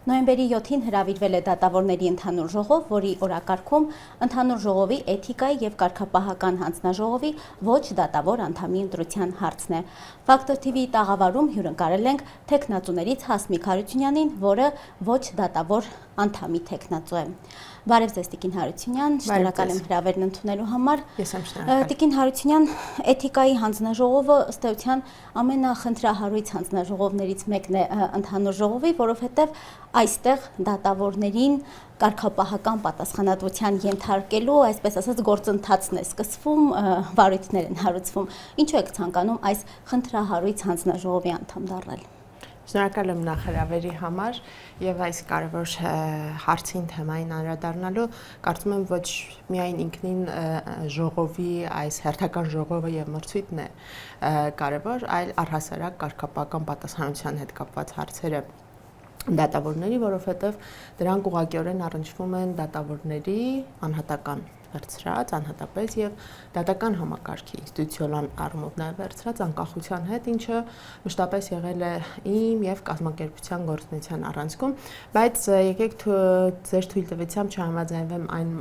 Նոյեմբերի 7-ին հրավիրվել է դատավորների ընդհանուր ժողով, որի օրակարգում ընդհանուր ժողովի էթիկայի եւ կարգապահական հանձնաժողովի ոչ դատավոր անդամի ընտրության հարցն է։ Ֆակտոր TV-ի տաղավարում հյուրընկալել ենք թեկնածուներից Հասմիկ Հարությունյանին, որը ոչ դատավոր անդամի թեկնածու է։ Բարև ձեզ Տիկին Հարությունյան, շնորհակալ եմ հրավերն ընդունելու համար։ Ես եմ շնորհակալ։ Տիկին Հարությունյան, էթիկայի հանձնաժողովը ըստ էության ամենախնդրահարույց հանձնաժողովներից մեկն է ընդհանուր ժողովի, որովհետև այստեղ դատավորներին կարգապահական պատասխանատվության ենթարկելու, այսպես ասած, գործընթացն է սկսվում, վարույթներ են հարուցվում։ Ինչու եք ցանկանում այս խնդրահարույց հանձնաժողովի անդամ դառնալ։ Շնորհակալ եմ նախ հրավերի համար եւ այս կարևոր հարցին թեմային անդրադառնալու, կարծում եմ ոչ միայն ինքնին ժողովի այս հերթական ժողովը եւ մրցույթն է կարևոր, այլ առհասարակ կարգապահական պատասխանատվության հետ կապված հարցերը դատավորների, որովհետեւ դրանք ուղղակիորեն առնչվում են դատավորների անհատական վերցրած, անհատապես եւ դատական համակարգի ինստիտուցիոնալ առումով նաեւ վերցրած անկախության հետ, ինչը մշտապես եղել է իմ եւ կազմակերպության գործունեության առանցքում, բայց եկեք ձեր թույլտվությամբ չհամաձայնվեմ այն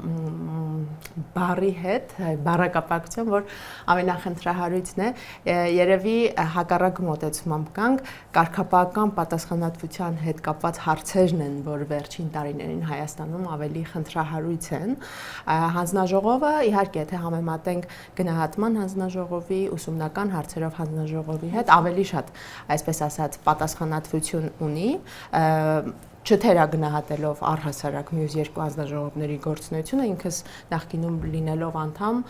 բառի հետ, բառակապակցությամբ, որ ամենախնդրահարույցն է, երևի հակառակ մոտեցումով կանք կարգապահական պատասխանատվության հետ կապված հարցերն են, որ վերջին տարիներին Հայաստանում ավելի խնդրահարույց են։ Հանձնաժողովը իհարկե թե համեմատենք գնահատման հանձնաժողովի, ուսումնական հարցերով հանձնաժողովի հետ ավելի շատ, այսպես ասած, պատասխանատվություն ունի, չթերագնահատելով առհասարակ մյուս երկու հանձնաժողովների գործունեությունը, ինքս նախկինում լինելով անդամ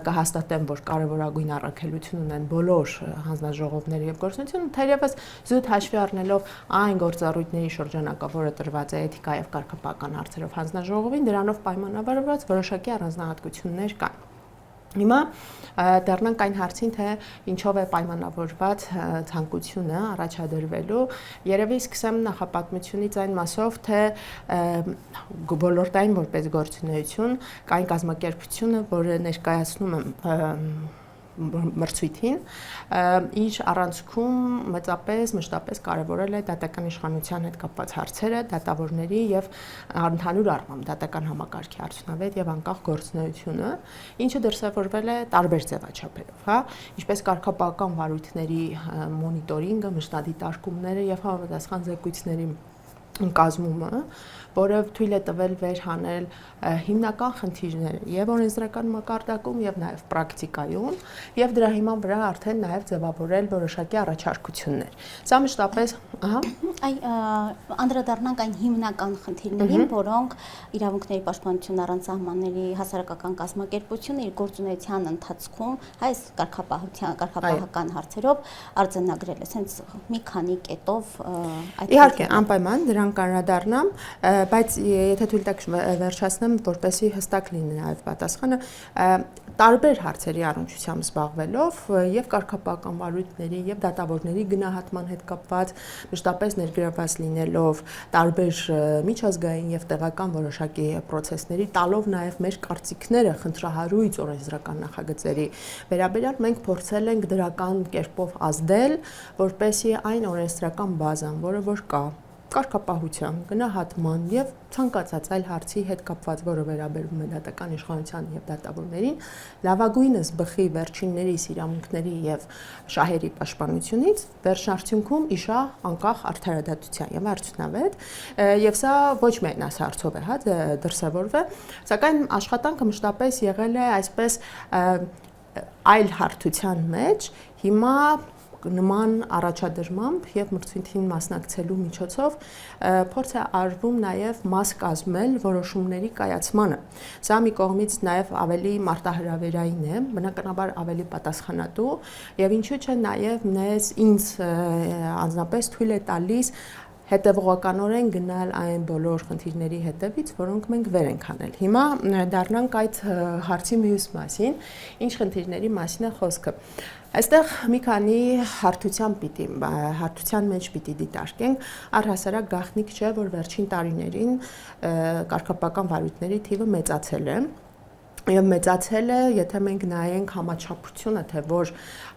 կհաստատեմ, որ կարևորագույն առաքելություն ունեն բոլոր հանձնաժողովների եւ գործունեությունը, թերևս զուտ հաշվի առնելով այն գործառույթների շրջանակը, որը տրված է էթիկա եւ կարգապահական հարցերով հանձնաժողովին, դրանով պայմանավորված որոշակի առանձնահատկություններ կան։ Հիմա դառնանք այն հարցին, թե ինչով է պայմանավորված ցանկությունը առաջադրվելու։ Երևի սկսեմ նախապատմությունից այն մասով, թե ոլորտային որպես գործունեություն կային կազմակերպությունը, որը ներկայացնում եմ մրցույթին, իր առանցքում մեծապես մշտապես կարևորել է դատական իշխանության հետ կապված հարցերը, դատավորների եւ ընդհանուր առմամբ դատական համակարգի արդյունավետ եւ անկախ գործունեությունը, ինչը դրսևորվել է տարբեր ձևաչափերով, հա, ինչպես կարգապահական վարույթների մոնիտորինգը, մշտադիտարկումները եւ համապատասխան զեկույցների կազմումը, որը թույլ է տվել վերհանել հիմնական խնդիրները եւ օրենսդրական մակարդակում եւ նաեւ պրակտիկայում եւ դրա հիման վրա արդեն նաեւ ձևավորել որոշակի առաջարկություններ։ Սա մշտապես, անդրադառնանք այն հիմնական խնդիրներին, որոնք իրավունքների պաշտպանություն առանց սահմանների հասարակական կազմակերպությունը իր գործունեության ընթացքում այս կարգապահական հարցերով արձանագրել է, հենց մի քանի կետով Իհարկե, անպայման դրան անդրադառնամ, բայց եթե թույլ տաք վերջացնեմ, որպեսզի հստակ լինի նաև պատասխանը, տարբեր հարցերի առնչությամբ զբաղվելով եւ կարգապահական վարույթների եւ դատավորների գնահատման հետ կապված մշտապես ներգրավված լինելով տարբեր միջազգային եւ տեղական որոշակի process-ների, տալով նաեւ մեր կարծիքները խնդրահարույց օրենսդրական նախագծերի վերաբերյալ մենք փորձել ենք դրական կերպով ազդել, որպեսզի այն օրենսդրական բազան, որը որ կա կարգապահության, գնահատման եւ ցանկացած այլ հարցի հետ կապված, որը վերաբերում է դատական իշխանության եւ դատավորներին, լավագույնս բխի վերջիններիս իրավունքների եւ շահերի պաշտպանությունից վերջնարդյունքում իշա անկախ արդարադատության եւ արդյունավետ, եւ սա ոչ միայն այս հարցով է, հա, դրսևորվել, սակայն աշխատանքը մշտապես եղել է այսպես այլ հարթության մեջ, հիմա նման առաջադրմամբ եւ մրցույթին մասնակցելու միջոցով փորձ է արվում նաեւ մաս կազմել որոշումների կայացմանը։ Սա մի կողմից նաեւ ավելի մարտահրավերային է, բնականաբար ավելի պատասխանատու եւ ինչու՞ չէ նաեւ ինձ անձնապես թույլ է տալիս հետևողականորեն գնալ այն բոլոր խնդիրների հետևից, որոնք մենք վեր ենք անել։ Հիմա դառնանք այդ հարցի մյուս մասին, ինչ խնդիրների մասին է խոսքը։ Այստեղ մի քանի հարթության մեջ պիտի դիտարկենք, առհասարակ գաղտնիք չէ, որ վերջին տարիներին կարգապահական վարույթների թիվը մեծացել է, Եվ մեծացել է, եթե մենք նայենք համաչափությունը, թե որ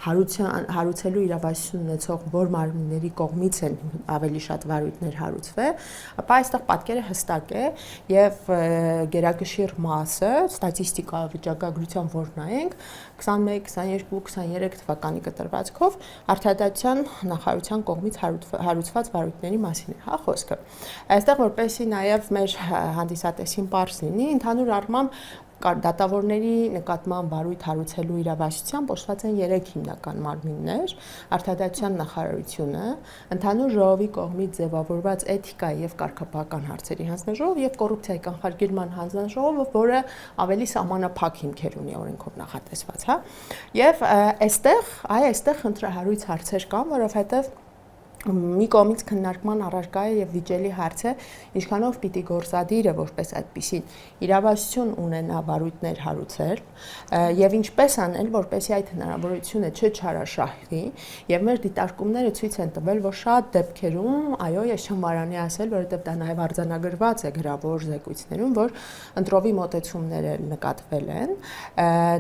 հարուցելու իրավասություն ունեցող որ մարմինների կողմից են ավելի շատ վարույթներ հարուցվել, ապա այստեղ պատկերը հստակ է եւ գերակշիռ մասը ստատիստիկա վիճակագրության որ նայենք 21, 22, 23 թվականի կտրվածքով արդարադատության նախարարության կողմից հարուցված վարույթների մասին է, հա, խոսքը։ Այստեղ որպեսզի նաեւ մեր հանդիսատեսին պարզ լինի, ընդհանուր առմամբ դատավորների նկատմամբ վարույթ հարուցելու իրավասությամբ օժտված են 3 հիմնական մարմիններ՝ Արդարադատության նախարարությունը, Ընդհանուր ժողովի կողմից ձևավորված էթիկայի եւ կարգապահական հարցերի հանձնաժողով եւ կոռուպցիայի կանխարգելման հանձնաժողովը, որը ավելի սահմանափակ հիմքեր ունի օրենքով նախատեսված, հա։ Եվ այստեղ խնդրահարույց հարցեր կան, որովհետեւ մի կողմից քննարկման առարկա է եւ վիճելի հարց է, ինչքանով պիտի գործադիրը որպես այդպիսին իրավասություն ունենա վարույթներ հարուցել եւ ինչպես անել, որպեսզի այդ հնարավորությունը չչարաշահվի եւ մեր դիտարկումները ցույց են տվել, որ շատ դեպքերում, այո, ես չեմ վարանի ասել, որովհետեւ դա նաեւ արձանագրված է գրավոր զեկույցներում, որ ընտրովի մոտեցումները նկատվել են,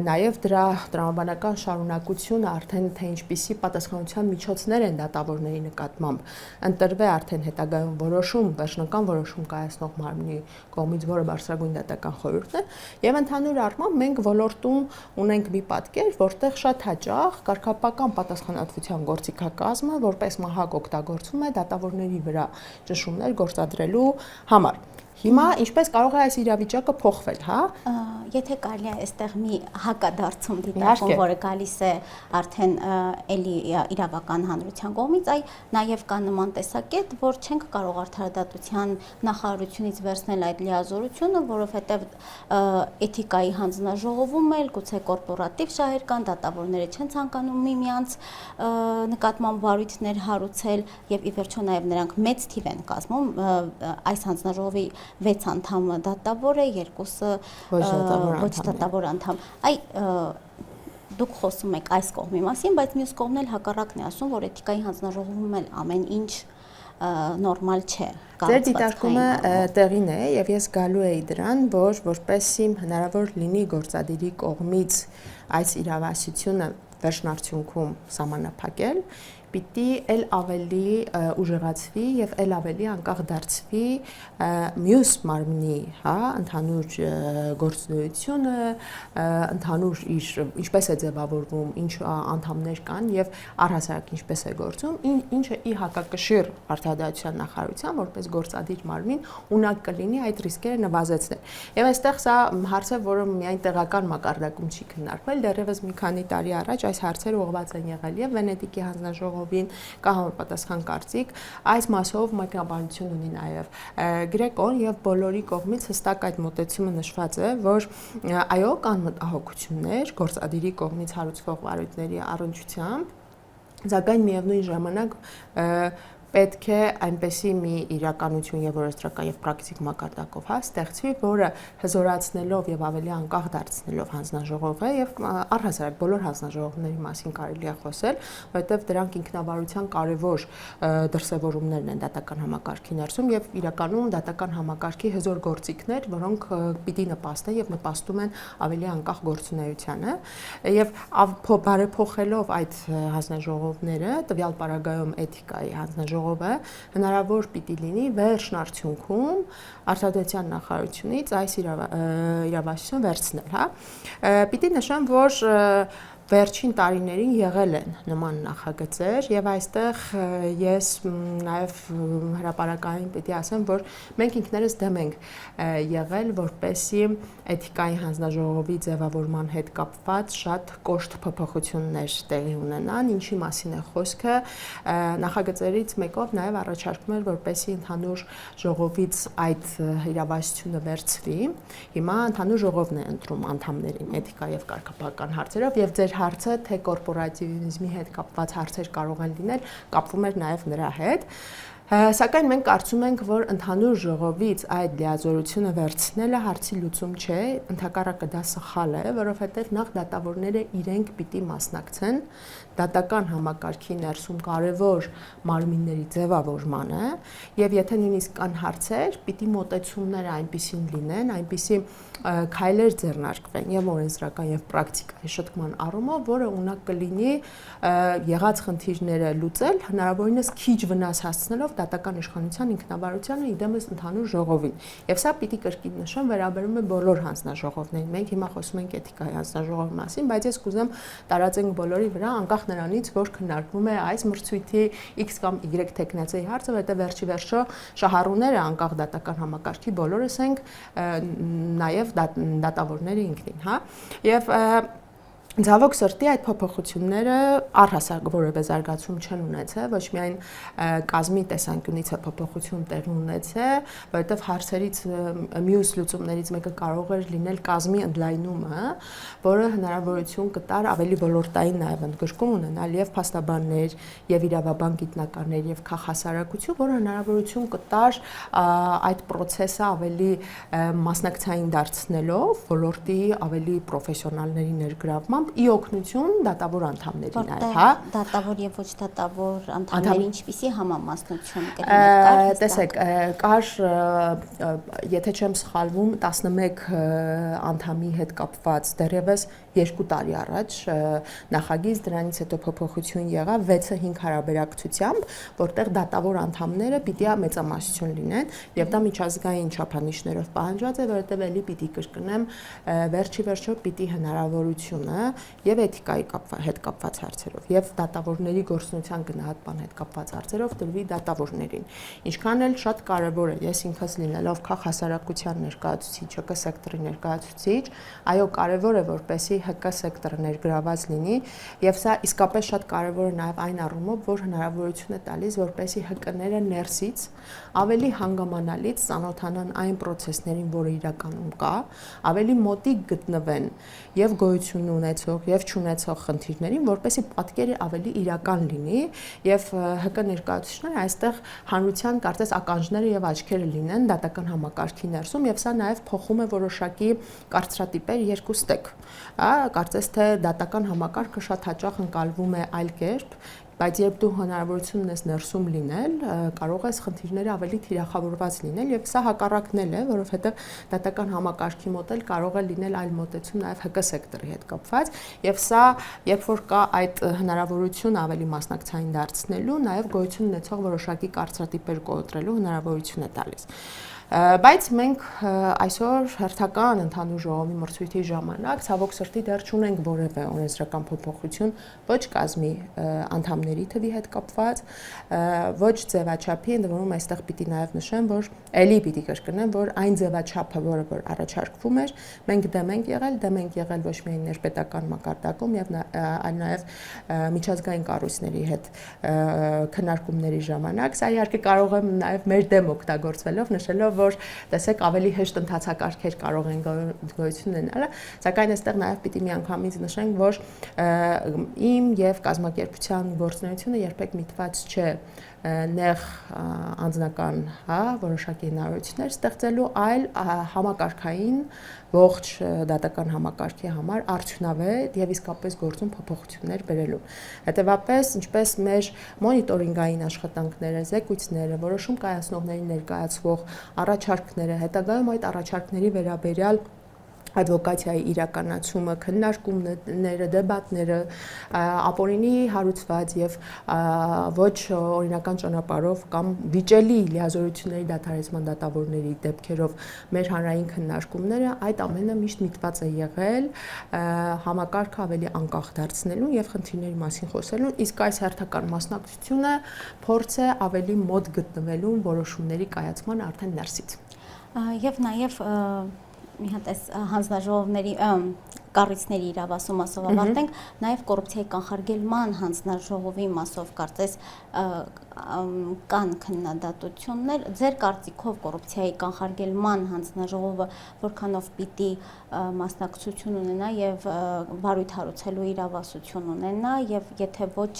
նաեւ դրա տրամաբանական շարունակությունը արդեն թե ինչպիսի պատասխանատվության միջոցներ են դատավորների ընտրվե արդեն հետագայում որոշում, վերջնական որոշում կայացնող մարմնի կողմից, որը բարձրագույն դատական խորհուրդն է, եւ ընդհանուր առմամբ մենք ոլորտում ունենք մի պատկեր, որտեղ շատ հաճախ կարգապահական պատասխանատվության գործիքակազմը որպես մահակ օգտագործվում է դատավորների վրա ճնշումներ գործադրելու համար։ Հիմա ինչպես կարող է այս իրավիճակը փոխվել, հա? Եթե կարելի է այստեղ մի հակադարձում դիտարկում, որը գալիս է արդեն էլի իրավական հանրության կողմից, այ նաև կա նման տեսակետ, որ չենք կարող արդարադատության նախարարությունից վերցնել այդ լիազորությունը, որովհետև էթիկայի հանձնաժողովում էլ գուցե կորպորատիվ շահեր կան, դատավորները չեն ցանկանում միմյանց նկատմամբ վարույթներ հարուցել եւ ի վերջո նաև նրանք մեծ թիվ են կազմում այս հանձնաժողովի 6 անդամ դատավոր է, 2-ը ոչ դատավոր անդամ։ Այ դուք խոսում եք այս կողմի մասին, բայց մյուս կողմն էլ հակառակն է ասում, որ էթիկայի հանձնաժողովում էլ ամեն ինչ նորմալ չէ։ Ձեր դիտարկումը տեղին է եւ ես գալու էի դրան, որ որպեսզի հնարավոր լինի գործադիրի կողմից այս իրավասությունը վերջնարդյունքում սահմանափակել, պիտի էլ ավելի ուժեղացվի եւ էլ ավելի անկախ դարձվի մյուս մարմնի, հա, ընդհանուր գործունեությունը, ընդհանուր ինչպես է ձևավորվում, ինչ անդամներ կան եւ առհասարակ ինչպես է գործում, ինչը ի հակակշիռ արդարադատության նախարարության որպես գործադիր մարմին ունակ կլինի այդ ռիսկերը նվազեցնել։ Եվ այստեղ սա հարց է, որը միայն տեղական մակարդակում չի քննարկվել, դեռևս մի քանի տարի առաջ այս հարցերը ուղղված են եղել եւ Վենետիկի հանձնաժողովին կա համապատասխան կարծիք, այս մասով մեկնաբանություն ունի նաև Գրեկոն եւ բոլորի կողմից հստակ այդ մոտեցումը նշված է, որ այո, կան մտահոգություններ գործադիրի կողմից հարուցվող վարույթների առնչությամբ, սակայն միևնույն ժամանակ պետք է այնպեսի մի իրականություն եւ օրենսդրական եւ պրակտիկ մակարդակով ստեղծվի, որը հզորացնելով եւ ավելի անկախ դարձնելով հանձնաժողովը եւ առհասարակ բոլոր հանձնաժողովների մասին կարելի է խոսել, որովհետեւ դրանք ինքնավարության կարեւոր դրսեւորումներն են դատական համակարգի ներսում եւ իրականում դատական համակարգի հզոր գործիքներ, որոնք պիտի նպաստեն եւ նպաստում են ավելի անկախ գործունեությանը եւ բարեփոխելով այդ հանձնաժողովները տվյալ պարագայում էթիկայի հանձնաժողովը հնարավոր պիտի լինի վերջնարդյունքում արդարադատության նախարարությունից այս իրավասություն վերցնել, հա։ Պիտի նշեմ, որ վերջին տարիներին եղել են նման նախագծեր եւ այստեղ ես նաեւ հրապարակային պիտի ասեմ, որ մենք ինքներս դեմ ենք եղել, որպեսզի էթիկայի հանձնաժողովի ձևավորման հետ կապված շատ կոշտ փոփոխություններ տեղի ունենան, ինչի մասին է խոսքը, նախագծերից մեկով նաեւ առաջարկում էր, որպեսզի ընդհանուր ժողովից այդ իրավասությունը վերցվի։ Հիմա ընդհանուր ժողովն է ընտրում անդամներին էթիկա եւ կարգապահական հարցերով եւ ձեր հարցը թե կորպորատիվիզմի հետ կապված հարցեր կարող են լինել, կապվում էր նաև նրա հետ, սակայն մենք կարծում ենք, որ ընդհանուր ժողովից այդ լիազորությունը վերցնելը հարցի լուծում չէ, ընդհակառակը դա սխալ է, որովհետև նախ դատավորները իրենք պիտի մասնակցեն դատական համակարգի ներսում կարևոր մարմինների ձևավորմանը եւ եթե նույնիսկ կան հարցեր, պիտի մոտեցումները այնպիսին լինեն, այնպիսի քայլեր ձեռնարկվեն եւ օրենսդրական եւ պրակտիկայի շտկման առումով, որը ունակ կլինի եղած խնդիրները լուծել, հնարավորինս քիչ վնաս հասցնելով դատական իշխանության ինքնավարությանը իդեմս ընդհանուր ժողովին։ Եվ սա պիտի կրկին նշեմ, վերաբերում է բոլոր հանձնաժողովներին։ Մենք հիմա խոսում ենք էթիկայի հանձնաժողովի մասին, բայց ես կուզեմ տարածենք բոլորի վրա, անկախ նրանից, որ քննարկվում է այս մրցույթի X կամ Y տեխնացիայի հարցը, որտեղ վերջի վերջո շահառուները անկախ դատական համակարգի բոլորս ենք, նաև դատավորները ինքնին, հա։ Եվ Ցավոք սրտի այդ փոփոխությունները առհասարակ որևէ զարգացում չեն ունեցել, ոչ միայն կազմի տեսանկյունից է փոփոխություն տեղի ունեցել, որովհետև հարցերից մյուս լուծումներից մեկը կարող էր լինել կազմի ընդլայնումը, որը հնարավորություն կտար ավելի ոլորտային նաև ընդգրկում ունենալ եւ փաստաբաններ, եւ իրավաբան գիտնականներ, եւ քաղաքասարակություն, որը հնարավորություն կտար այդ process-ը ավելի մասնակցային դարձնելով, ոլորտի ավելի պրոֆեսիոնալների ներգրավմամբ ի օգնություն դատավոր անդամների նաև, հա։ Դատավոր եւ ոչ դատավոր անդամների ինչպիսի համամասնություն կլիներ, տեսեք, կար, եթե չեմ սխալվում, 11 անդամի հետ կապված դեռևս 2 տարի առաջ նախագիծ, դրանից հետո փոփոխություն եղավ 6-ը 5 հարաբերակցությամբ, որտեղ դատավոր անդամները պիտի մեծամասնություն լինեն, եւ դա միջազգային չափանիշներով պահանջված է, որովհետեւ էլի պիտի կրկնեմ, վերջի վերջո պիտի հնարավորությունը եւ էթիկայի հետ կապված հարցերով եւ դատավորների գործունեության գնահատման հետ կապված հարցերով տրվի դատավորներին։ Ինչքան էլ շատ կարեւոր է, ես ինքս լինելով քաղաքասարակության ներկայացուցիչ, ՀԿ սեկտորի ներկայացուցիչ, այո, կարեւոր է, որպեսզի ՀԿ սեկտորը ներգրաված լինի եւ սա իսկապես շատ կարեւոր է նաեւ այն առումով, որ հնարավորություն է տալիս, որպեսզի ՀԿ-ները ներսից ավելի հանգամանալից ծանոթանան այն process-ներին, որը իրականում կա, ավելի մոտիկ գտնվեն եւ գոյություն ունեցող եւ չունեցող խնդիրներին, որպեսզի պատկերը ավելի իրական լինի եւ ՀԿ ներկայացուցիչները այստեղ հանրության կարծես ականջները եւ աչքերը լինեն դատական համակարգի ներսում եւ սա նաեւ փոխում է որոշակի կարծրատիպեր երկու ստեկ, հա, կարծես թե դատական համակարգը շատ հաճախ ընկալվում է այլ կերպ, բայց երբ դու հնարավորություն ունես ներսում լինել, կարող ես խնդիրները ավելի թիրախավորված լինել եւ սա հակառակն է, որովհետեւ դատական համակարգի մոտ էլ կարող է լինել այլ մոտեցում նաեւ ՀԿ սեկտորի հետ կապված եւ սա երբ որ կա այդ հնարավորություն ավելի մասնակցային դարձնելու, նաեւ գոյություն ունեցող որոշակի կարծրատիպեր կոտրելու հնարավորություն է տալիս։ Բայց մենք այսօր հերթական ընդհանուր ժողովի մրցույթի ժամանակ ցավոք սրտի դեռ չունենք որևէ օրենսդրական փոփոխություն ոչ կազմի անդամների թվի հետ կապված, ոչ ձևաչափի, ընդ որում այստեղ պիտի նաև նշեմ, որ ելի պիտի կրկնեմ, որ այն ձևաչափը, որը առաջարկվում էր, մենք դեմ ենք եղել ոչ միայն ներպետական մակարդակում եւ այլ նաև միջազգային կառույցների հետ քննարկումների ժամանակ, սա իհարկե կարող եմ նաև մեր դեմ օգտագործվելով նշելով որ տեսեք ավելի հեշտ ընթացակարգեր կարող են գոյություն ունենալ, սակայն այստեղ նաև պիտի միանգամից նշենք, որ իմ եւ կազմակերպության գործունեությունը երբեք միտված չէ նեղ անձնական, հա, որոշակի հնարավորություններ ստեղծելու, այլ համակարգային ողջ դատական համակարգի համար արդյունավետ եւ իսկապես գործուն փոփոխություններ բերելու։ Հետևաբար, ինչպես մեր մոնիտորինգային աշխատանքները, զեկույցները, որոշում կայացնողների ներկայացվող առաջարկները, հետագայում այդ առաջարկների վերաբերյալ advokatiայի իրականացումը, քննարկումները, դեբատները, ապօրինի հարուցված եւ ոչ օրինական ճանապարհով կամ վիճելի լիազորությունների դադարեցման դատավորների դեպքերով մեր հանրային քննարկումները, այդ ամենը միշտ միտված է եղել համակարգը ավելի անկախ դարձնելու եւ խնդիրների մասին խոսելու, իսկ այս հերթական մասնակցությունը փորձ է ավելի մոտ գտնվելու որոշումների կայացման արդեն ներսից։ Եվ նաեւ մի հատ այս հանձնաժողովների կառույցների իրավասու մասով ավարտենք, նաև կոռուպցիայի կանխարգելման հանձնաժողովի մասով կարծես կան քննադատություններ, ձեր կարծիքով կոռուպցիայի կանխարգելման հանձնաժողովը որքանով պիտի մասնակցություն ունենա եւ բարույթ հարուցելու իրավասություն ունենա եւ եթե ոչ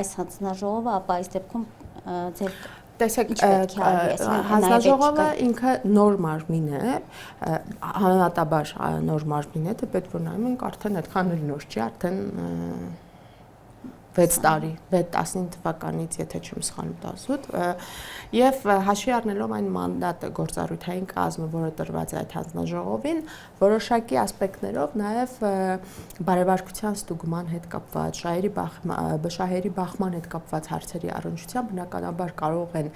այս հանձնաժողովը, ապա այս դեպքում ձեր Տեսեք, հանձնաժողովը ինքը նոր մարմին է, հանրատաբար նոր մարմին է, թե պետք որ նայում ենք արդեն այդքան էլ նոր չի, արդեն 6 տարի, 15 թվականից, եթե չեմ սխալվում 18, եւ հաշվի առնելով այն մանդատը գործառույթային կազմը, որը տրված է այդ հանձնաժողովին, որոշակի ասպեկտներով նաեւ բարեվարկության ստուգման հետ կապված, շահերի բախման հետ կապված հարցերի առնչությամբ բնականաբար կարող են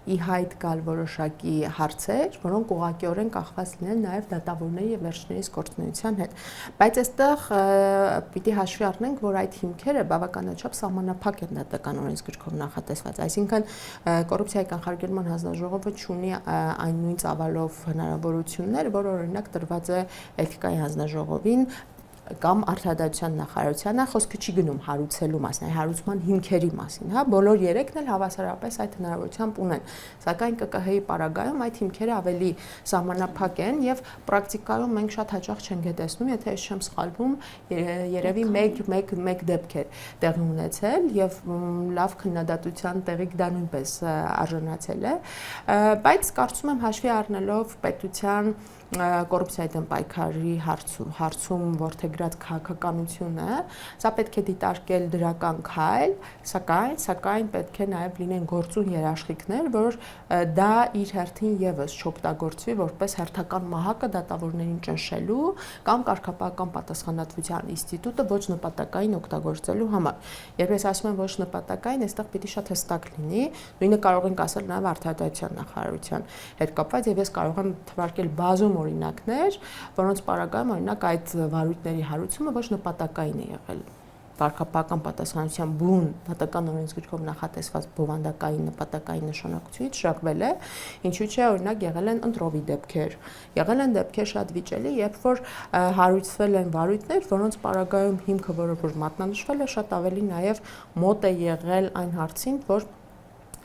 ի հայտ գալ որոշակի հարցեր, որոնք ուղղակիորեն կախված լինեն նաեւ դատավորների եւ վերջինիս գործունեության հետ։ Բայց այստեղ պիտի հաշվի առնենք, որ այդ հիմքերը բավականաչափ սահմանափակ են դատական օրենսգրքով նախատեսված, այսինքն կոռուպցիայի կանխարգելման հանձնաժողովը ունի այն նույն ծավալով հնարավորություններ, որ օրինակ տրված է էթիկայի հանձնաժողովին կամ արդարադատության նախարարությանը, խոսքը չի գնում հարուցելու մասին, այլ հարուցման հիմքերի մասին, հա, բոլոր երեքն էլ հավասարապես այդ հնարավորությամբ ունեն, սակայն ԿԿՀ-ի պարագայում այդ հիմքերը ավելի սահմանափակ են եւ պրակտիկայում մենք շատ հաճախ չենք տեսնում, եթե ես չեմ սխալվում, երևի մեկ դեպք է տեղի ունեցել եւ լավ քննադատության տեղիք դա նույնպես արժանացել է, բայց կարծում եմ հաշվի առնելով պետության կոռուպցիայի դեմ պայքարի հարցում որդեգրած քաղաքականությունը, սա պետք է դիտարկել դրական քայլ, սակայն պետք է նաև լինեն գործուն երաշխիքներ, որ դա իր հերթին եւս չօգտագործվի որպես հերթական մահակը դատավորներին ճնշելու կամ կարգապահական պատասխանատվության ինստիտուտը ոչ նպատակային օգտագործելու համար։ Երբ ես ասում եմ ոչ նպատակային, այստեղ պիտի շատ հստակ լինի, նույնը կարող ենք ասել նաև արդարադատության նախարարության հետ կապված, եւ ես կարող եմ թվարկել բազում օրինակներ, որոնց պարագայում օրինակ այդ վարույթների հարուցումը ոչ նպատակային է եղել։ Կարգապահական պատասխանատվության բուն դատական օրենսգրքով նախատեսված բովանդակային նպատակային նշանակությունից շահվել է, ինչու՞ չէ օրինակ եղել են ընտրովի դեպքեր, եղել են դեպքեր շատ վիճելի, երբ որ հարուցվել են վարույթներ, որոնց պարագայում հիմքը, որը մատնանշվել է, շատ ավելի նաև մոտ է եղել այն հարցին, որ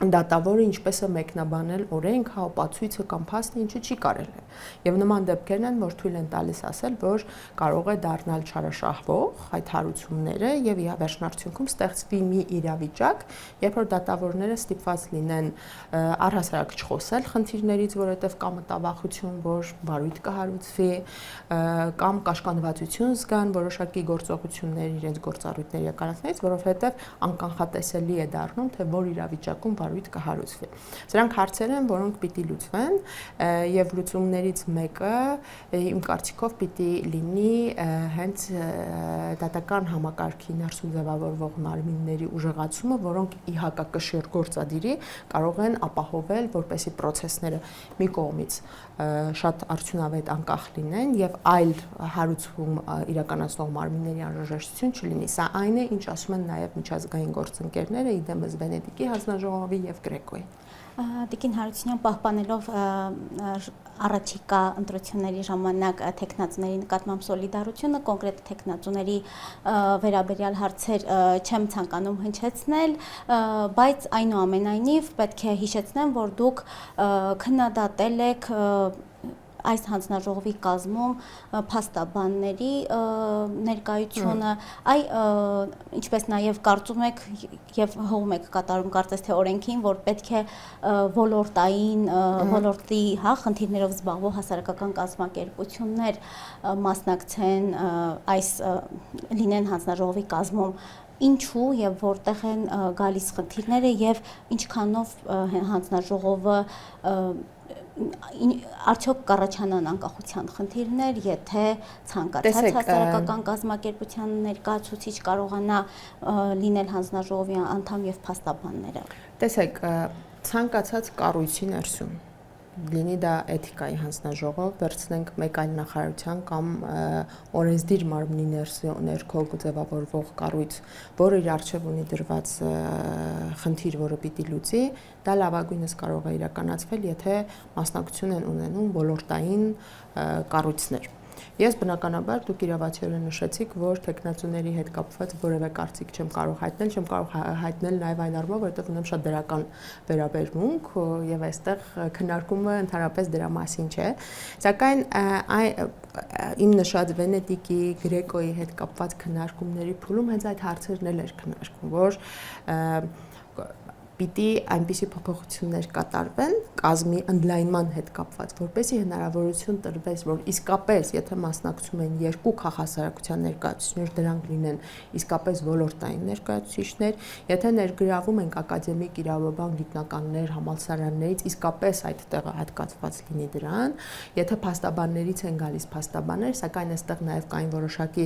դատավորը ինչպես է մեկնաբանել օրենք, հա, ապացույցը կամ փաստը ինչը չի կարել է։ Եվ նման դեպքերն են, որ թույլ են տալիս ասել, որ կարող է դառնալ չարաշահվող այդ հարուցումները եւ վերջնարդյունքում ստեղծվի մի իրավիճակ, երբ որ դատավորները ստիպված լինեն առհասարակ չխոսել խնդիրներից, որովհետեւ կա մտավախություն, որ վարույթ կհարուցվի, կամ կաշկանդվածություն զգան որոշակի գործողություններ իրենց գործառույթների իրականացնելիս, որովհետեւ անկանխատեսելի է դառնում, թե որ իրավիճակում վարույթ կհարուցվի։ Սրանք հարցեր են, որոնք պիտի լուծվեն, եւ լուծումներից մեկը իմ կարծիքով պիտի լինի հենց դատական համակարգի ներսում ձևավորվող մարմինների ուժեղացումը, որոնք ի հակակշիռ գործադիրի կարող են ապահովել, որպեսզի process-ները մի կողմից շատ արդյունավետ անկախ լինեն եւ այլ հարուցում իրականացնող մարմինների անհրաժեշտություն չլինի։ Սա այն է, ինչ ասում են նաեւ միջազգային գործընկերները, իդեմս Վենետիկի հանձնաժողովի եւ Գրեկոյի։ Տիկին Հարությունյան, պահպանելով առաջիկա ընտրությունների ժամանակ տեխնացուների նկատմամբ սոլիդարությունը, կոնկրետ տեխնացուների վերաբերյալ հարցեր չեմ ցանկանում հնչեցնել, բայց այնուամենայնիվ պետք է հիշեցնեմ, որ դուք քննադատել եք այս հանձնաժողովի կազմում փաստաբանների ներկայությունը, ինչպես նաև կարծում եք եւ հողում եք կատարում կարծես թե օրենքին, որ պետք է ոլորտի խնդիրներով զբաղվող հասարակական կազմակերպություններ մասնակցեն լինեն հանձնաժողովի կազմում, ինչու եւ որտեղ են գալիս խնդիրները եւ ինչքանով հանձնաժողովը արդյոք կառաջանան անկախության խնդիրներ, եթե ցանկացած հասարակական կազմակերպության ներկայացուցիչ կարողանա լինել հանձնաժողովի անդամ եւ փաստաբանները։ Տեսեք, ցանկացած կառույցի ներսում լինի դա էթիկայի հանձնաժողով, վերցնենք մեկ այլ նախարարության կամ օրենսդիր մարմնի ներքո ձևավորվող կառույց, որը իր առջև ունի դրված խնդիր, որը պիտի լուծի, դա լավագույնս կարող է իրականացվել, եթե մասնակցություն են ունենում ոլորտային կառույցներ։ Ես բնականաբար դուք իրավացիորեն նշեցիք, որ տեխնացուների հետ կապված որևէ կարծիք չեմ կարող հայտնել նաև այն առումով, որովհետև ունեմ շատ դրական վերաբերմունք եւ այստեղ քննարկումը ընդհանրապես դրա մասին չէ, սակայն իմ նշած Վենետիկի, Գրեկոյի հետ կապված քննարկումների փուլում հենց այդ հարցերն էլ էր քննարկվում, որ պիտի այնպիսի փոփոխություններ կատարվեն կազմի ընդլայնման հետ կապված, որպեսզի հնարավորություն տրվեց, որ իսկապես, եթե մասնակցում են երկու քաղաքասարակության ներկայացուցիչներ, դրանք լինեն իսկապես ոլորտային ներկայացուցիչներ, եթե ներգրավում ենք ակադեմիկ իրավաբան գիտնականներ համալսարաններից, իսկապես այդ տեղը հատկացված լինի դրան, եթե փաստաբաններից են գալիս փաստաբաններ, սակայն այստեղ նաև կային որոշակի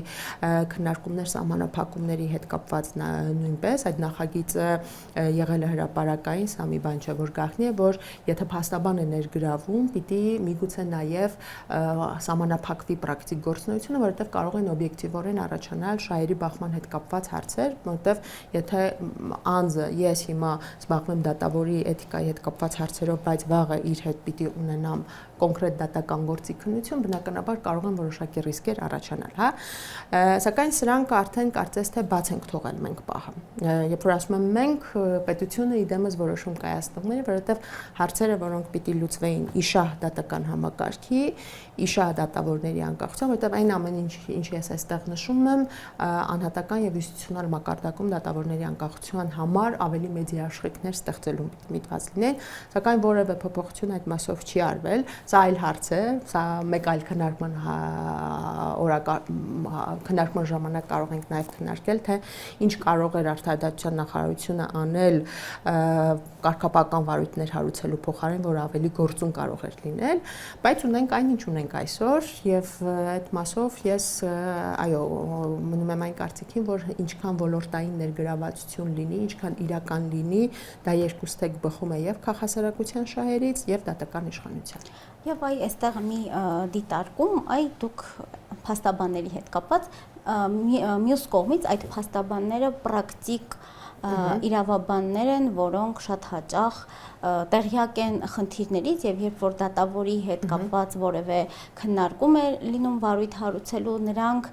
քննարկումներ սահմանափակումների հետ կապված նույնպես այդ նախագիծը եղել է հրապարակային, սա մի բան չէ, որ գաղտնի է, որ եթե փաստաբան է ներգրավում, պիտի միգուցե նաև սահմանափակվի պրակտիկ գործունեությունը, որովհետև կարող են օբյեկտիվորեն առաջանալ շահերի բախման հետ կապված հարցեր, որովհետև եթե անձը ես հիմա զբաղվում եմ դատավորի էթիկայի հետ կապված հարցերով, բայց վաղը իր հետ պիտի ունենամ կոնկրետ դատական գործի քննություն, բնականաբար կարող են որոշակի ռիսկեր առաջանալ, հա։ Սակայն սրանք արդեն կարծես թե բաց ենք թողել մենք պահը։ Երբ որ ասում եմ մենք, պետությունը իդեմս որոշում կայացնողները, որովհետև հարցերը, որոնք պիտի լուծվեին իշահ դատական համակարգի, իշահ դատավորների անկախության, որովհետև այն ամեն ինչ ես այստեղ նշում եմ, անհատական եւ ինստիտուցիոնալ մակարդակում դատավորների անկախության համար ավելի մեծ երաշխիքներ ստեղծելու միտված լինեն, սակայն որևէ փոփոխություն այդ մասով չի արվել։ Սա այլ հարց է, սա մեկ այլ քննարկման ժամանակ կարող ենք նաև քննարկել, թե ինչ կարող էր Արդարադատության նախարարությունը անել կարգապահական վարույթներ հարուցելու փոխարեն, որ ավելի գործուն կարող էր լինել, բայց ունենք այն, ինչ ունենք այսօր, եւ այդ մասով ես այո, մնում եմ այն կարծիքին, որ ինչքան ոլորտային ներգրավվածություն լինի, ինչքան իրական լինի, դա երկուստեք բխում է եւ քաղաքասարակության շահերից եւ դատական իշխանության։ Եվ այստեղ մի դիտարկում, դուք փաստաբանների հետ կապված, մյուս կողմից այդ փաստաբանները պրակտիկ իրավաբաններ են, որոնք շատ հաճախ տեղյակ են խնդիրներից եւ երբ որ դատավորի հետ կապված որևէ քննարկում է լինում վարույթ հարուցելու, նրանք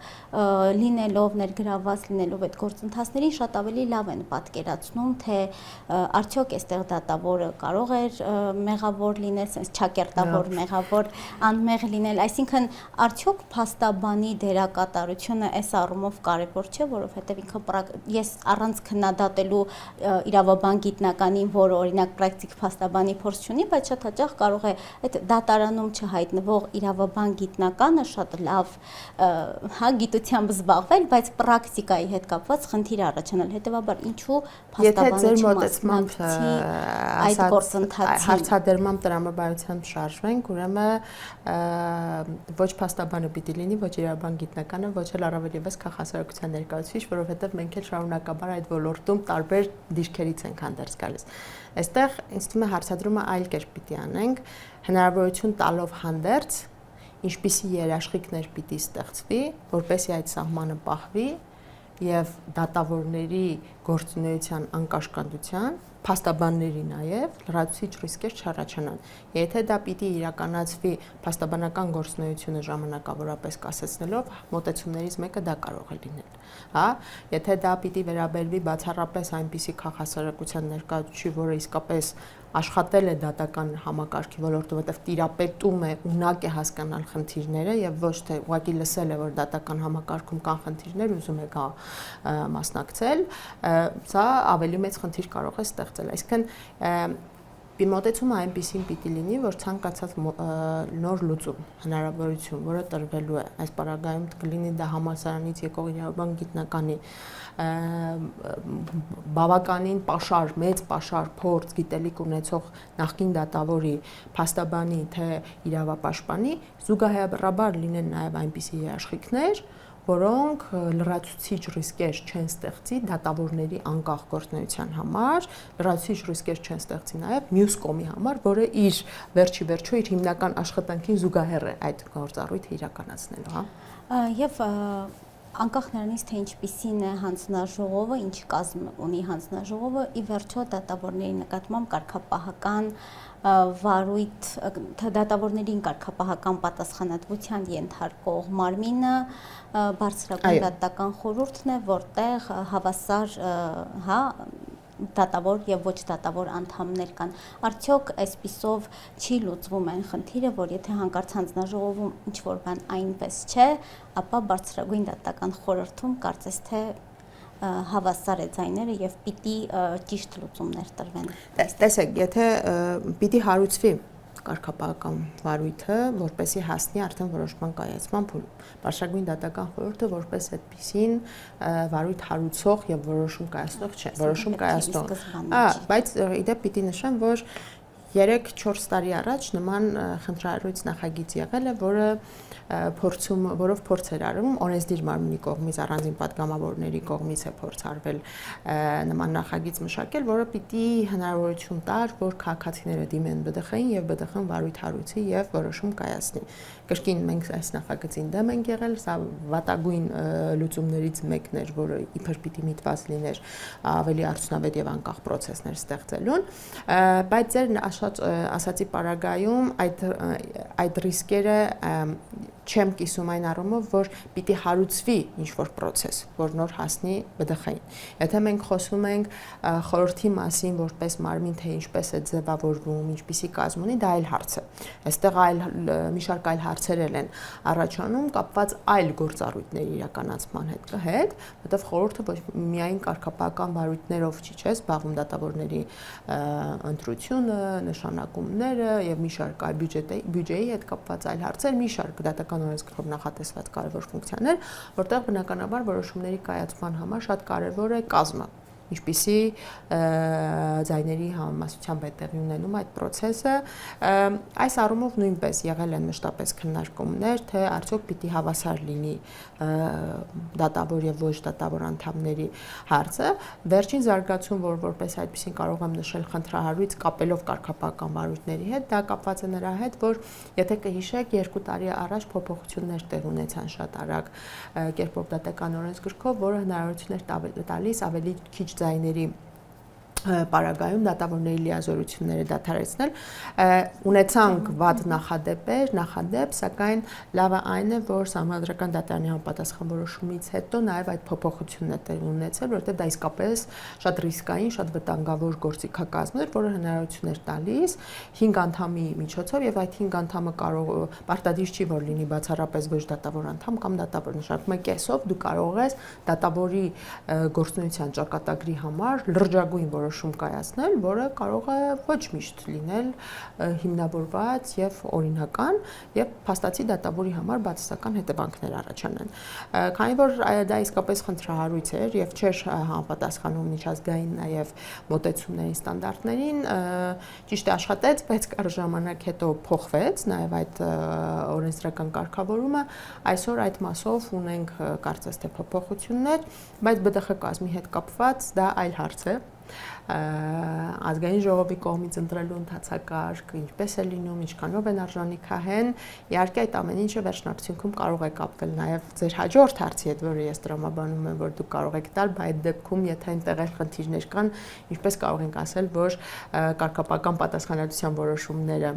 լինելով ներգրավված լինելով այդ գործընթացներին շատ ավելի լավ են պատկերացնում, թե արդյոք այստեղ դատավորը կարող էր մեղավոր լինել, sense չակերտավոր մեղավոր անմեղ լինել, այսինքն արդյոք փաստաբանի դերակատարությունը այս առումով կարևոր չէ, որովհետեւ ինքը ես առանց քննադատելու իրավաբան գիտնականին, որը օրինակ պրակտիկ փաստաբանի փորձ չունի, բայց շատ հաճախ կարող է այդ դատարանում չհայտնվող իրավաբան գիտնականը շատ լավ գիտությամբ զբաղվել, բայց պրակտիկայի հետ կապված խնդիր առաջանալ, հետեւաբար ինչու փաստաբանը չմասնակցի այդ գործընթացին։ Հարցադրմամբ տրամաբանությամբ շարժվենք, ուրեմն ոչ փաստաբանը պիտի լինի, ոչ իրավաբան գիտնականը, ոչ էլ առավել եւս քաղաքասարակության ներկայացուցիչ, որովհետեւ մենք էլ շարունակաբար այդ ոլորտում տարբեր դիրքերից ենք հանդերձ գալիս։ Այստեղ ինձ թվում է հարցադրումը այլ կերպ պիտի անենք, հնարավորություն տալով հանդերձ, ինչպիսի երաշխիքներ պիտի ստեղծվի, որպեսզի այդ սահմանը պահվի եւ դատավորների գործունեության անկաշկանդության, փաստաբանների նաև լրացուցիչ ռիսկեր չառաջանան։ Եթե դա պիտի իրականացվի փաստաբանական գործունեությունը ժամանակավորապես կասեցնելով, մոտեցումներից մեկը դա կարող է լինել, հա, եթե դա պիտի վերաբերվի բացառապես այնպիսի քաղաքասարակության ներկայացուցիչի, որը իսկապես աշխատել է դատական համակարգի ոլորտում, որտեղ տիրապետում է, ունակ է հասկանալ խնդիրները եւ ոչ թե ուղղակի լսել է, որ դատական համակարգում կան խնդիրներ, ուզում է գա մասնակցել, սա ավելի մեծ խնդիր կարող է ստեղծել։ Այսինքն մոտեցումը այնպիսին պիտի լինի, որ ցանկացած նոր լուծում, հնարավորություն, որը տրվելու է այս պարագայում կլինի դա համալսարանից եկող իրավաբան գիտնականի բավականին պաշար, մեծ պաշար, փորձ, գիտելիք ունեցող նախկին դատավորի, փաստաբանի, թե իրավապաշտպանի, զուգահեռաբար լինեն նաև այնպիսի երաշխիքներ, որոնք լրացուցիչ ռիսկեր չեն ստեղծի դատավորների անկախ գործունեության համար, լրացուցիչ ռիսկեր չեն ստեղծի նաև մյուս կողմի համար, որը իր վերջի վերջո իր հիմնական աշխատանքին զուգահեռ է այդ գործառույթը իրականացնելու, հա։ Եվ անկախ նրանից, թե ինչպիսին է հանձնաժողովը, ինչ կազմ ունի հանձնաժողովը, ի վերջո դատավորների նկատմամբ կարգապահական վարույթ, դատավորներին կարգապահական պատասխանատվության ենթարկող մարմինը բարձրագույն դատական խորհուրդն է, որտեղ հավասար, հա, դատավոր եւ ոչ դատավոր անդամներ կան։ Արդյոք այսպիսով չի լուծվում այն խնդիրը, որ եթե հանկարծ հանձնաժողովում ինչ-որ բան այնպես չէ, ապա բարձրագույն դատական խորհրդում կարծես թե հավասար է ձայները եւ պիտի ճիշտ լուծումներ տրվեն։ Տեսեք, եթե պիտի հարուցվի կարգապահական վարույթը, որպեսզի հասնի արդեն որոշման կայացման փուլում։ Բարձրագույն դատական խորհուրդը որպես այդպիսին վարույթ հարուցող եւ որոշում կայացնող չէ, որոշում կայացնող։ Բայց իդեպ պիտի նշեմ, որ 3-4 տարի առաջ նման խնդրահարույց նախագիծ եղել է, որով փորձ էր արվում օրենսդիր մարմնի կողմից, առանձին պատգամավորների կողմից է փորձ արվել նման նախագիծ մշակել, որը պիտի հնարավորություն տար, որ քաղաքացիները դիմեն ԲԴԽ-ին եւ ԲԴԽ-ն վարույթ հարուցի եւ որոշում կայացնի։ Կրկին մենք այս նախագծին դեմ ենք եղել, սա վատագույն լուծումներից մեկն էր, որը իբր պիտի միտված լիներ ավելի արդյունավետ եւ անկախ process-ներ ստեղծելուն, բայց ձեր ասացի պարագայում այդ ռիսկերը չեմ կիսում այն առումով, որ պիտի հարուցվի ինչ-որ process, որ նոր հասնի ԲԴԽ-ին։ Եթե մենք խոսում ենք խորհրդի մասին, որպես մարմին, թե ինչպես է ձևավորվում, ինչպիսի կազմ ունի, դա այլ հարց է։ Այստեղ մի շարք այլ հարցեր են առաջանում կապված այլ գործառույթների իրականացման հետ, որտեղ խորհուրդը ոչ միայն կարգապահական վարույթներով չի, չէ՞, զբաղվում դատավորների ընտրությունը, նշանակումները եւ մի շարք այլ բյուջեի հետ կապված այլ հարցեր, մի շարք դատական օրենսգրքով նախատեսված կարևոր ֆունկցիաներ, որտեղ բնականաբար որոշումների կայացման համար շատ կարևոր է կազմը, ինչպիսի ձայների համամասությամբ է տեղի ունենում այդ process-ը, այս առումով նույնպես եղել են մշտապես քննարկումներ, թե արդյոք պիտի հավասար լինի դատավոր եւ ոչ դատավոր անդամների հարցը։ Վերջին զարգացում, որպես այդպեսին կարող եմ նշել խնդրահարույց կապելով կարգապահական վարույթների հետ, դա կապված է նրա հետ, որ եթե կհիշեք 2 տարի առաջ փոփոխություններ տեղ ունեցան շատ արագ կերպով դատական օրենսգրքով, որը հնարավորություն էր տալիս ավելի քիչ ձայների պարագայում դատավորների լիազորությունները դադարեցնել, ունեցանք վատ նախադեպ, սակայն լավը այն է, որ Սահմանադրական դատարանի համապատասխան որոշումից հետո նաև այդ փոփոխությունն է տեղի ունեցել, որովհետև դա իսկապես շատ ռիսկային, շատ վտանգավոր գործիքակազմ էր, որը հնարավորություն էր տալիս 5 անդամի միջոցով եւ այդ 5 անդամը կարող պարտադիր չի որ լինի բացառապես ոչ դատավոր անդամ կամ դատավոր, նշանակում է կեսով դու կարող ես դատավորի գործունեության ճակատագրի համար լրջագույն որոշում կայացնել, որը կարող է ոչ միշտ լինել հիմնավորված եւ օրինական եւ փաստացի դատավորի համար բացասական հետևանքներ առաջանան։ Քանի որ դա իսկապես խնդրահարույց էր եւ չէր համապատասխանում միջազգային նաեւ մոտեցումների ստանդարտներին, ճիշտ է աշխատեց, բայց կարճ ժամանակ հետո փոխվեց նաեւ այդ օրենսդրական կարգավորումը, այսօր այդ մասով ունենք կարծես թե փոփոխություններ, բայց ԲԴԽ կազմի հետ կապված դա այլ հարց է։ Ազգային ժողովի կողմից ընտրելու ընթացակարգ, ինչպես է լինում, ինչքանով են արժանիքահեն, իհարկե այդ ամեն ինչը վերջնարդյունքում կարող է կապվել նաև ձեր հաջորդ հարցի հետ, որը ես տրամաբանում եմ, որ դուք կարող եք տալ, բայց այդ դեպքում, եթե այնտեղ խնդիրներ կան, ինչպես կարող ենք ասել, որ կարգապահական պատասխանատվության որոշումները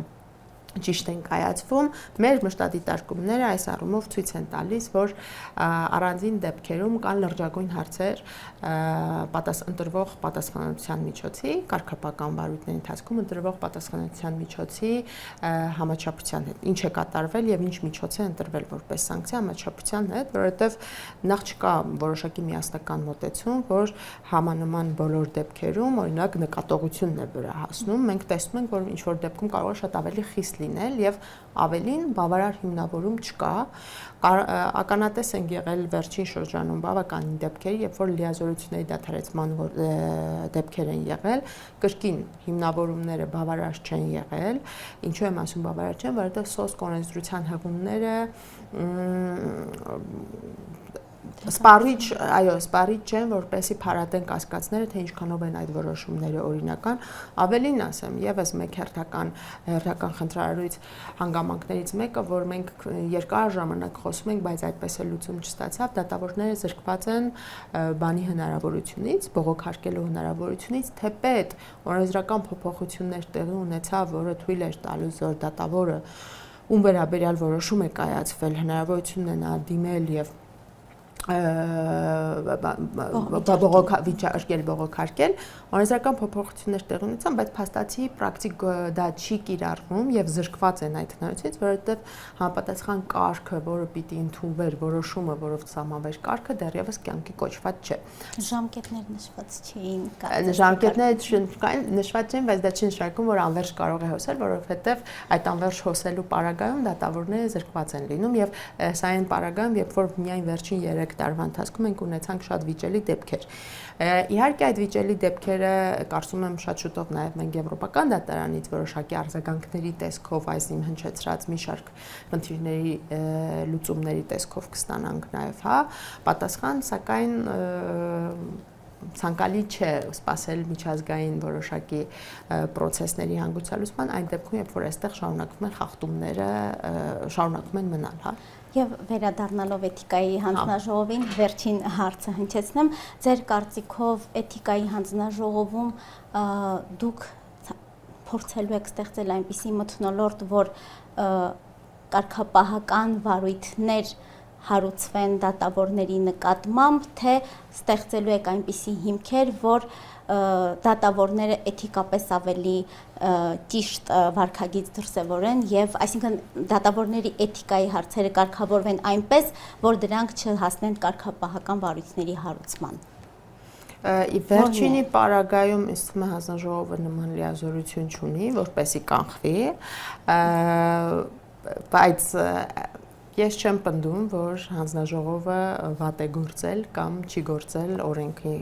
ճիշտ են կայացվում, մեր մշտադիտարկումները այս առումով ցույց են տալիս, որ առանձին դեպքերում կան լրջագույն հարցեր ընտրվող պատասխանատվության միջոցի, կարգապահական վարույթների ընթացքում ընտրվող պատասխանատվության միջոցի համաչափության հետ, ինչ է կատարվել եւ ինչ միջոց է ընտրվել որպես սանկցիա համաչափության հետ, որովհետեւ նախ չկա որոշակի միասնական մոտեցում, որ համանման բոլոր դեպքերում, օրինակ նկատողությունն է վրա հասնում, մենք տեսնում ենք, որ ինչ որ դեպքում կարող է շատ ավելի խիստ լինել եւ ավելին բավարար հիմնավորում չկա, ականատես են եղել վերջին շրջանում բավականին դեպքերի, երբ որ լիազորությունների դադարեցման դեպքեր են եղել, կրկին հիմնավորումները բավարար չեն եղել, ինչու եմ ասում բավարար չեն, որովհետեւ սոսկ օրենսդրության հղումները սպառիչ չեն, որպեսզի փարատեն կասկածները, թե ինչքանով են այդ որոշումները օրինական, ավելին ասեմ, եւս մեկ հերթական խնդրահարույց հանգամանքներից մեկը, որ մենք երկար ժամանակ խոսում ենք, բայց այդպես էլ լուծում չստացավ, դատավորները զրկված են բանի հնարավորությունից, բողոքարկելու հնարավորությունից, թեպետ օրենսդրական փոփոխություններ տեղի ունեցավ, որը թույլ էր տալիս, որ դատավորը ում վերաբերյալ որոշում է կայացվել, հնարավորություն ունենա դիմել եւ բողոքարկել, օրենսդրական փոփոխություններ տեղի ունեցան, բայց փաստացի պրակտիկ դա չի կիրառվում եւ զրկված են այդ հնարավորությունից, որովհետեւ համապատասխան կարգը, որը պիտի ընդունվեր, որոշումը, որով սահմանվեր կարգը, դեռևս կյանքի կոչված չէ։ Ժամկետներ նշված չէին, ժամկետները նշված չեն, բայց դա չի նշանակում, որ անվերջ կարող է հոսել, որովհետեւ այդ անվերջ հոսելու պարագայում դատավորները զրկված են լինում եւ սա այն պարագայում, երբ որ միայն վերջին 3 տարվա ընթացքում մենք ունեցանք շատ վիճելի դեպքեր։ Իհարկե այդ վիճելի դեպքերը կարծում եմ շատ շուտով նաև մենք եվրոպական դատարանից որոշակի արձագանքների տեսքով այս իմ հնչեցրած մի շարք խնդիրների լուծումների տեսքով կստանանք նաև, հա, պատասխան, սակայն ցանկալի չէ սպասել միջազգային որոշակի process-ների հանգուցալուծման այն դեպքում, երբ որ այստեղ շարունակվում են խախտումները, շարունակվում են մնալ, հա։ Եվ վերադառնալով էթիկայի հանձնաժողովին, վերջին հարցը հնչեցնեմ, ձեր կարծիքով էթիկայի հանձնաժողովում դուք փորձելու եք ստեղծել այնպիսի մթնոլորտ, որ կարգապահական վարույթներ հարուցվեն դատավորների նկատմամբ, թե ստեղծելու եք այնպիսի հիմքեր, որ դատավորները էթիկապես ավելի ճիշտ վարքագիծ դրսևորեն եւ այսինքն դատավորների էթիկայի հարցերը կարգավորվեն այնպես, որ դրանք չհասնեն կարգապահական վարույթների հարուցման։ Վերջինի պարագայում ինձ թվում է հանձնաժողովը նման լիազորություն չունի, որպեսզի կանխվի, բայց ես չեմ պնդում, որ հանձնաժողովը վատ է գործել կամ չի գործել օրենքի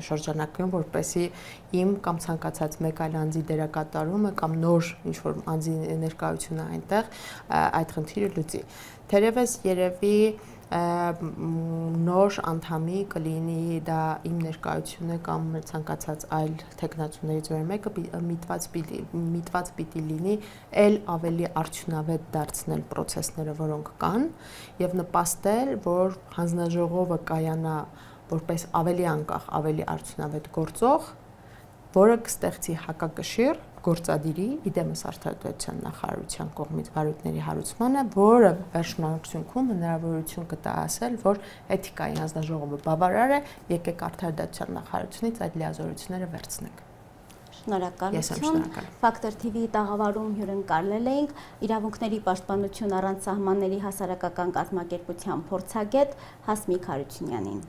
շրջանակում, որպեսզի իմ կամ ցանկացած մեկ այլ անձի դերակատարումը կամ նոր ինչ-որ անձի ներկայությունը այնտեղ այդ խնդիրը լուծի։ Թերևս երևի նոր անդամի կլինի դա իմ ներկայությունը կամ ցանկացած այլ տեխնացուներից որ մեկը միտված պիտի լինի ել ավելի արդյունավետ դարձնել process-ները, որոնք կան եւ նպաստել, որ հանձնաժողովը կայանա որպես ավելի անկախ, ավելի արդյունավետ գործող, որը կստեղծի հակակշիռ գործադիրի իդեմս արդարադատության նախարարության կողմից վարույթների հարուցմանը, որը վերջնարդյունքում հնարավորություն կտա ասել, որ էթիկայի հանձնաժողովը բավարար է, եկեք արդարադատության նախարարությունից այդ լիազորությունները վերցնենք։ Շնորհակալություն։ Factor TV-ի տաղավարում հյուրընկալել էինք իրավունքների պաշտպանություն առանց սահմանների հասարակական կազմակերպության փորձագետ Հասմիկ Հարությունյանին։